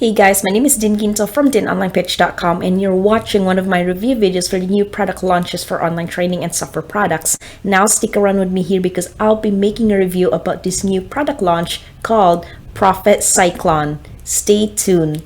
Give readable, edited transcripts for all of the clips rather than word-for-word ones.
Hey guys, my name is Din Ginto from dinonlinepitch.com and you're watching one of my review videos for the new product launches for online training and software products. Now stick around with me here because I'll be making a review about this new product launch called Profit Cyclone. Stay tuned.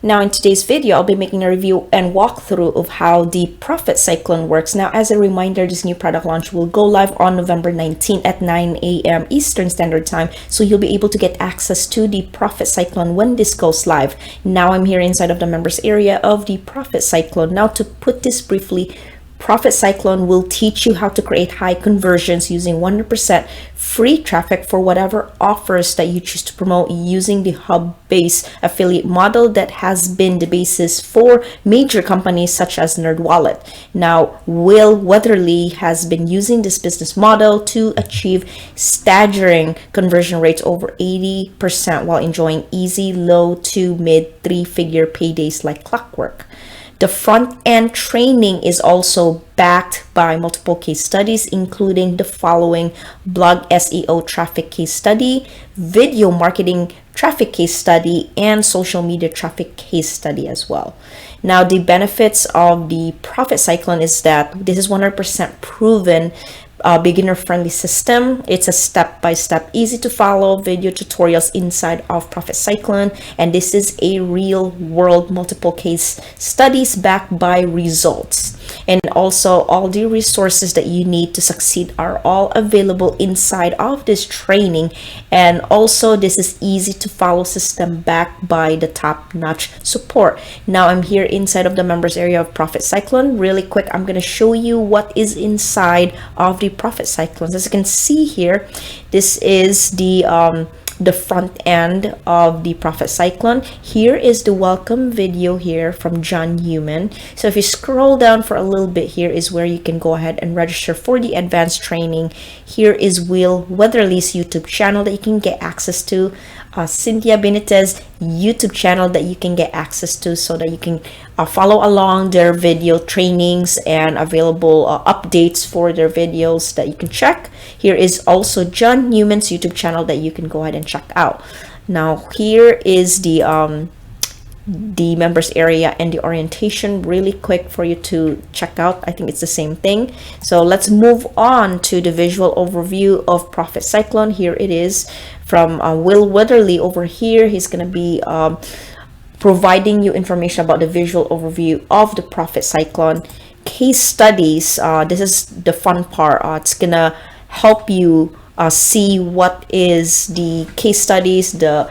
Now in today's video, I'll be making a review and walkthrough of how the Profit Cyclone works. Now as a reminder, this new product launch will go live on November 19th at 9 a.m. Eastern Standard Time. So you'll be able to get access to the Profit Cyclone when this goes live. Now I'm here inside of the members area of the Profit Cyclone. Now to put this briefly, Profit Cyclone will teach you how to create high conversions using 100% free traffic for whatever offers that you choose to promote using the hub-based affiliate model that has been the basis for major companies such as NerdWallet. Now, Will Weatherly has been using this business model to achieve staggering conversion rates over 80% while enjoying easy, low to mid three-figure paydays like clockwork. The front-end training is also backed by multiple case studies, including the following: blog SEO traffic case study, video marketing traffic case study, and social media traffic case study as well. Now, the benefits of the Profit Cyclone is that this is 100% proven beginner-friendly system. It's a step-by-step, easy-to-follow video tutorials inside of Profit Cyclone, and this is a real-world multiple case studies backed by results. And also, all the resources that you need to succeed are all available inside of this training. And also, this is easy-to-follow system backed by the top-notch support. Now, I'm here inside of the members area of Profit Cyclone. Really quick, I'm going to show you what is inside of the Profit Cyclone. As you can see here, this is the front end of the Profit Cyclone. Here is the welcome video here from John Newman. So if you scroll down for a little bit, here is where you can go ahead and register for the advanced training. Here is Will Weatherly's YouTube channel that you can get access to. Cynthia Benitez YouTube channel that you can get access to, so that you can follow along their video trainings and available updates for their videos that you can check. Here is also John Newman's YouTube channel that you can go ahead and check out. Now here is the members area and the orientation, really quick for you to check out. I think it's the same thing. So let's move on to the visual overview of Profit Cyclone. Here it is from Will Weatherly over here. He's going to be providing you information about the visual overview of the Profit Cyclone. Case studies, this is the fun part. It's going to help you see what is the case studies, the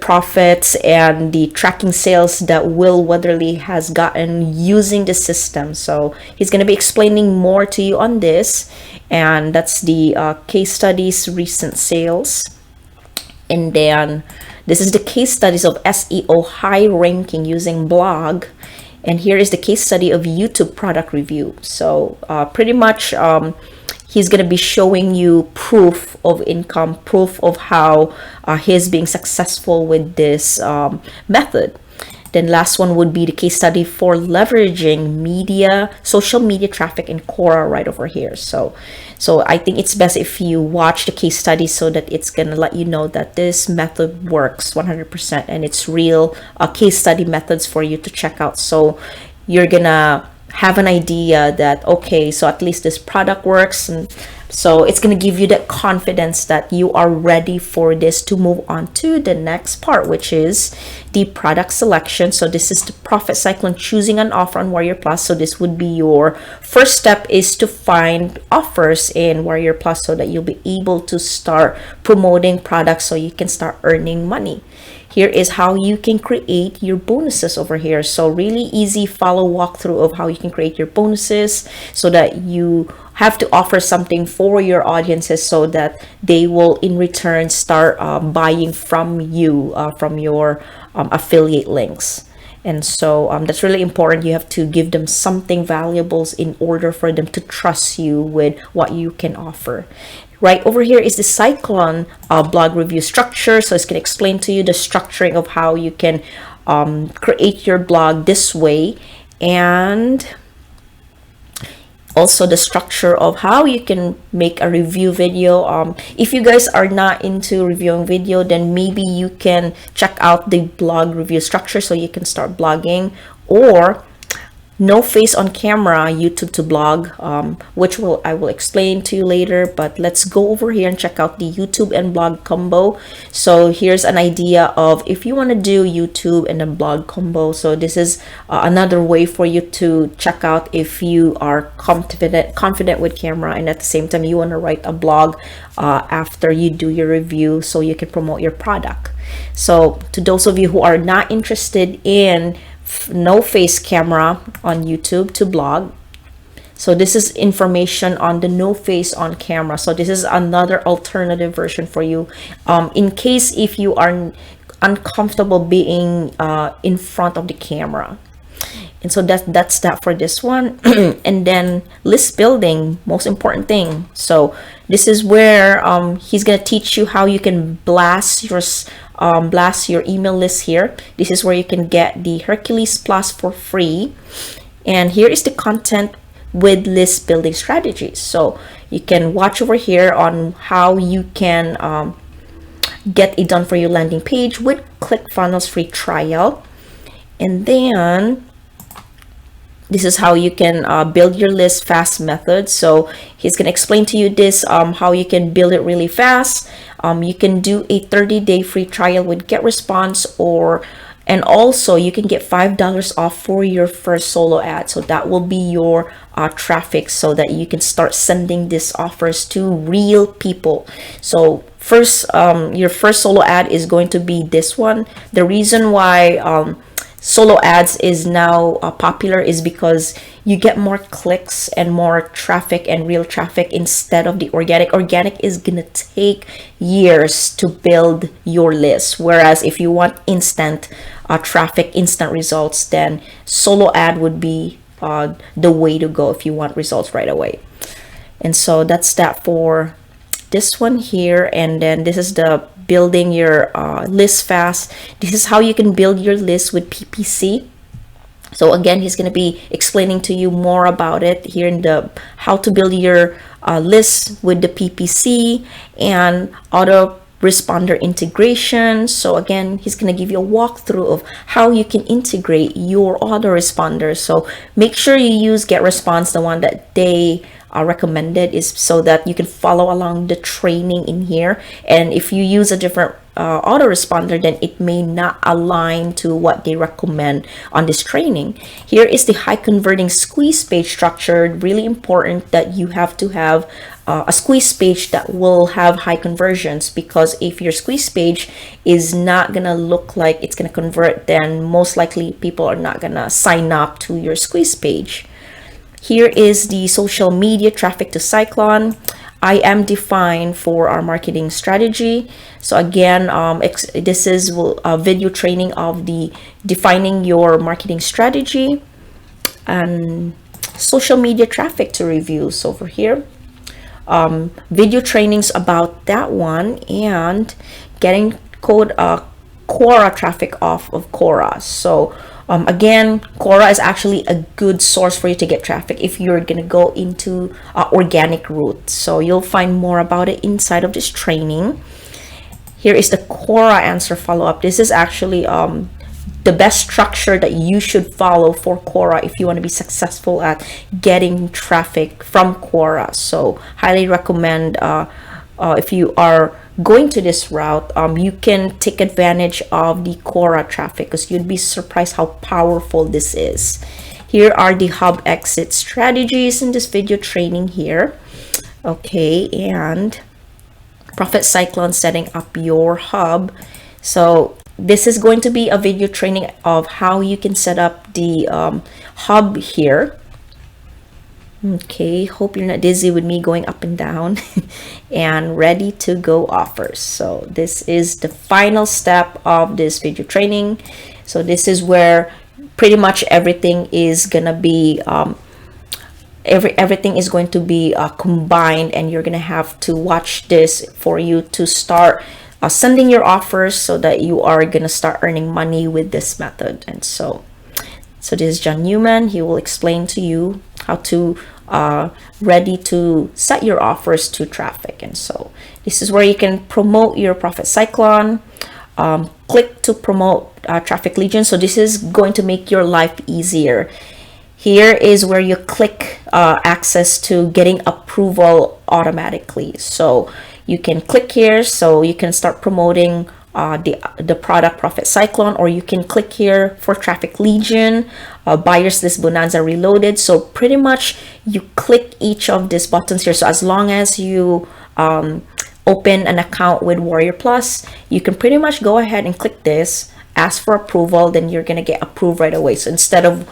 profits and the tracking sales that Will Weatherly has gotten using the system. So he's going to be explaining more to you on this, and that's the case studies recent sales. And then this is the case studies of SEO high ranking using blog, and here is the case study of YouTube product review. So pretty much he's going to be showing you proof of income, proof of how he's being successful with this method. Then last one would be the case study for leveraging media, social media traffic in Quora right over here. So I think it's best if you watch the case study, so that it's going to let you know that this method works 100% and it's real case study methods for you to check out. So you're going to have an idea that, okay, so at least this product works, and so it's going to give you that confidence that you are ready for this to move on to the next part, which is the product selection. So this is the Profit Cyclone choosing an offer on Warrior Plus. So this would be your first step, is to find offers in Warrior Plus so that you'll be able to start promoting products so you can start earning money. Here is how you can create your bonuses over here. So really easy follow walkthrough of how you can create your bonuses, so that you have to offer something for your audiences so that they will in return start buying from you, from your affiliate links. And so that's really important. You have to give them something valuables in order for them to trust you with what you can offer. Right over here is the Cyclone blog review structure. So it's going to explain to you the structuring of how you can create your blog this way, and also the structure of how you can make a review video. If you guys are not into reviewing video, then maybe you can check out the blog review structure so you can start blogging, or no face on camera YouTube to blog, which I will explain to you later. But let's go over here and check out the YouTube and blog combo. So here's an idea of if you want to do YouTube and a blog combo. So this is another way for you to check out if you are confident with camera, and at the same time you want to write a blog after you do your review so you can promote your product. So to those of you who are not interested in no face camera on YouTube to blog, so this is information on the no face on camera. So this is another alternative version for you in case if you are uncomfortable being in front of the camera. And so that's that for this one. And then list building, most important thing. So this is where he's gonna teach you how you can blast your email list here. This is where you can get the Hercules Plus for free. And here is the content with list building strategies. So you can watch over here on how you can get a done for you landing page with ClickFunnels free trial. And then this is how you can build your list fast method. So he's going to explain to you this, how you can build it really fast. You can do a 30-day free trial with Get Response, and also you can get $5 off for your first solo ad. So that will be your traffic, so that you can start sending these offers to real people. So first, your first solo ad is going to be this one. The reason why solo ads is now popular is because you get more clicks and more traffic and real traffic instead of the organic is gonna take years to build your list, whereas if you want instant traffic, instant results, then solo ad would be the way to go if you want results right away. And so that's that for this one here. And then this is the building your list fast. This is how you can build your list with PPC. So again, he's going to be explaining to you more about it here in the how to build your list with the PPC and autoresponder integration. So again, he's going to give you a walkthrough of how you can integrate your autoresponder. So make sure you use Get Response, the one that they recommended, is so that you can follow along the training in here. And if you use a different autoresponder, then it may not align to what they recommend on this training. Here is the high converting squeeze page structure. Really important that you have to have a squeeze page that will have high conversions, because if your squeeze page is not gonna look like it's gonna convert, then most likely people are not gonna sign up to your squeeze page. Here is the social media traffic to Cyclone. I am defined for our marketing strategy. So again, this is a video training of the defining your marketing strategy and social media traffic to reviews over here. Video trainings about that one, and getting Quora traffic off of Quora. So again, Quora is actually a good source for you to get traffic if you're gonna go into organic route. So you'll find more about it inside of this training. Here is the Quora answer follow-up. This is actually the best structure that you should follow for Quora if you want to be successful at getting traffic from Quora. So highly recommend if you are going to this route, you can take advantage of the Quora traffic, because you'd be surprised how powerful this is. Here are the hub exit strategies in this video training here. Okay, and Profit Cyclone, setting up your hub. So this is going to be a video training of how you can set up the hub here. Okay, hope you're not dizzy with me going up and down. And ready to go offers. So this is the final step of this video training. So this is where pretty much everything is gonna be everything is going to be combined, and you're gonna have to watch this for you to start sending your offers so that you are gonna start earning money with this method. And so this is John Newman. He will explain to you how to ready to set your offers to traffic. And so this is where you can promote your Profit Cyclone. Click to promote traffic legion. So this is going to make your life easier. Here is where you click access to getting approval automatically. So you can click here so you can start promoting the product Profit Cyclone, or you can click here for traffic legion, buyers list bonanza reloaded. So pretty much you click each of these buttons here. So as long as you open an account with Warrior Plus, you can pretty much go ahead and click this, ask for approval, then you're gonna get approved right away. So instead of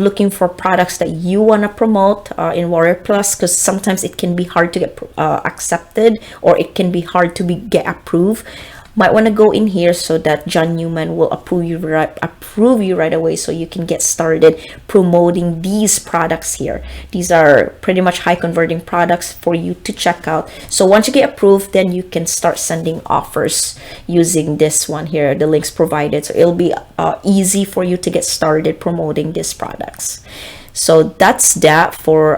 looking for products that you want to promote in Warrior Plus, because sometimes it can be hard to get accepted, or it can be hard to get approved, might want to go in here so that John Newman will approve you right away, so you can get started promoting these products here. These are pretty much high converting products for you to check out. So once you get approved, then you can start sending offers using this one here, the links provided. So it'll be easy for you to get started promoting these products. So that's that for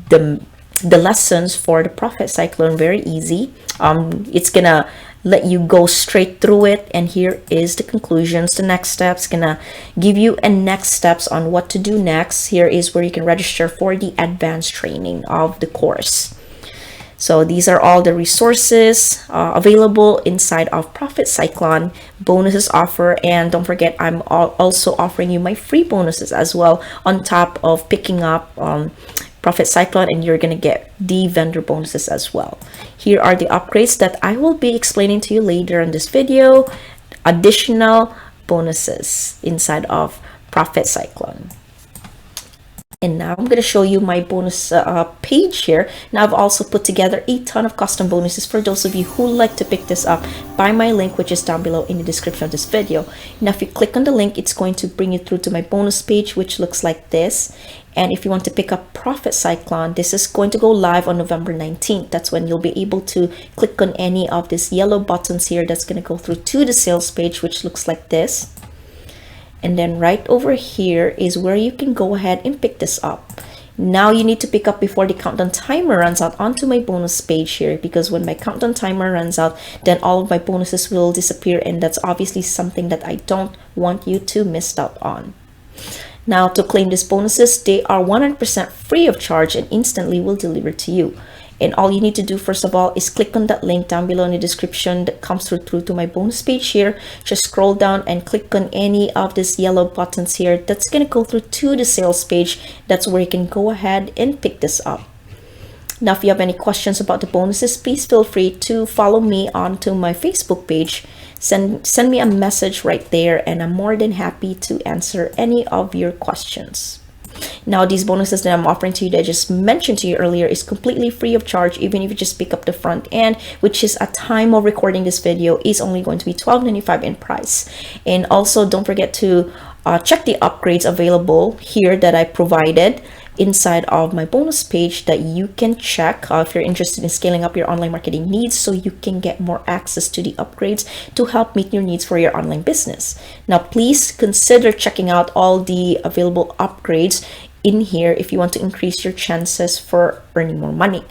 the lessons for the Profit Cyclone. Very easy. It's gonna let you go straight through it, and here is the conclusions. The next steps, gonna give you a next steps on what to do next. Here is where you can register for the advanced training of the course. So these are all the resources available inside of Profit Cyclone bonuses offer. And don't forget, I'm also offering you my free bonuses as well on top of picking up Profit Cyclone, and you're gonna get the vendor bonuses as well. Here are the upgrades that I will be explaining to you later in this video. Additional bonuses inside of Profit Cyclone. And now I'm going to show you my bonus page here. Now I've also put together a ton of custom bonuses for those of you who like to pick this up by my link, which is down below in the description of this video. Now if you click on the link, it's going to bring you through to my bonus page, which looks like this. And if you want to pick up Profit Cyclone, this is going to go live on November 19th. That's when you'll be able to click on any of these yellow buttons here. That's going to go through to the sales page, which looks like this. And then right over here is where you can go ahead and pick this up. Now you need to pick up before the countdown timer runs out onto my bonus page here, because when my countdown timer runs out, then all of my bonuses will disappear, and that's obviously something that I don't want you to miss out on. Now to claim these bonuses, they are 100% free of charge and instantly will deliver to you. And all you need to do first of all is click on that link down below in the description that comes through to my bonus page here. Just scroll down and click on any of these yellow buttons here. That's going to go through to the sales page. That's where you can go ahead and pick this up. Now if you have any questions about the bonuses, please feel free to follow me onto my Facebook page. Send me a message right there, and I'm more than happy to answer any of your questions. Now these bonuses that I'm offering to you that I just mentioned to you earlier is completely free of charge, even if you just pick up the front end, which is at time of recording this video is only going to be $12.95 in price. And also don't forget to check the upgrades available here that I provided inside of my bonus page that you can check if you're interested in scaling up your online marketing needs, so you can get more access to the upgrades to help meet your needs for your online business. Now please consider checking out all the available upgrades in here if you want to increase your chances for earning more money.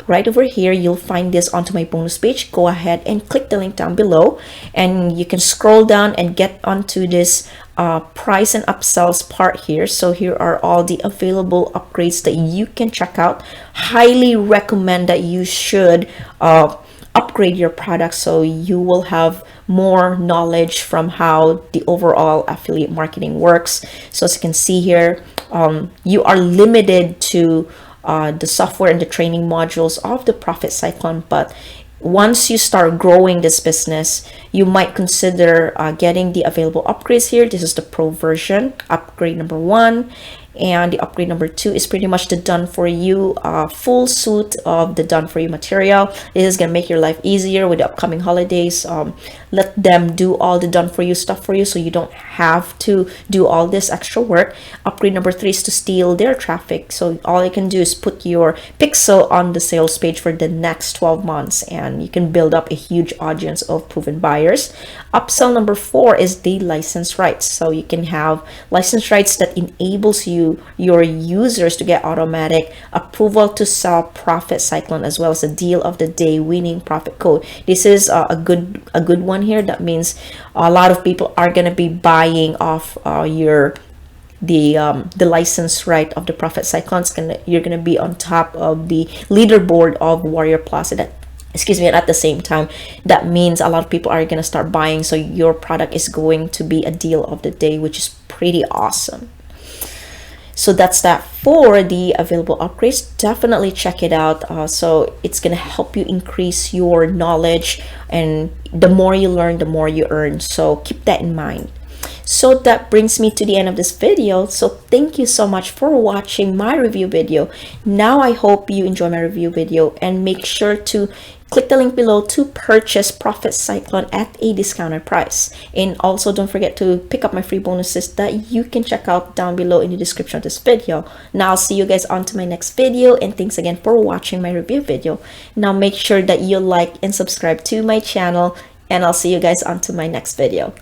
Right over here, you'll find this onto my bonus page. Go ahead and click the link down below, and you can scroll down and get onto this price and upsells part here. So here are all the available upgrades that you can check out. Highly recommend that you should upgrade your product so you will have more knowledge from how the overall affiliate marketing works. So as you can see here, you are limited to the software and the training modules of the Profit Cyclone, but once you start growing this business, you might consider getting the available upgrades here. This is the pro version, upgrade number 1, And the upgrade number 2 is pretty much the done for you full suit of the done for you material. It is going to make your life easier with the upcoming holidays. Let them do all the done for you stuff for you, so you don't have to do all this extra work. Upgrade number 3 is to steal their traffic. So all you can do is put your pixel on the sales page for the next 12 months, and you can build up a huge audience of proven buyers. Upsell number 4 is the license rights. So you can have license rights that enables your users to get automatic approval to sell Profit Cyclone, as well as a deal of the day winning profit code. This is a good one here. That means a lot of people are going to be buying off the license right of the Profit Cyclones, and you're going to be on top of the leaderboard of Warrior Plus. And at the same time, that means a lot of people are going to start buying, so your product is going to be a deal of the day, which is pretty awesome. So that's that for the available upgrades. Definitely check it out. So it's going to help you increase your knowledge, and the more you learn, the more you earn. So keep that in mind. So that brings me to the end of this video. So thank you so much for watching my review video. Now I hope you enjoy my review video, and make sure to click the link below to purchase Profit Cyclone at a discounted price. And also don't forget to pick up my free bonuses that you can check out down below in the description of this video. Now I'll see you guys on to my next video, and thanks again for watching my review video. Now make sure that you like and subscribe to my channel, and I'll see you guys on to my next video.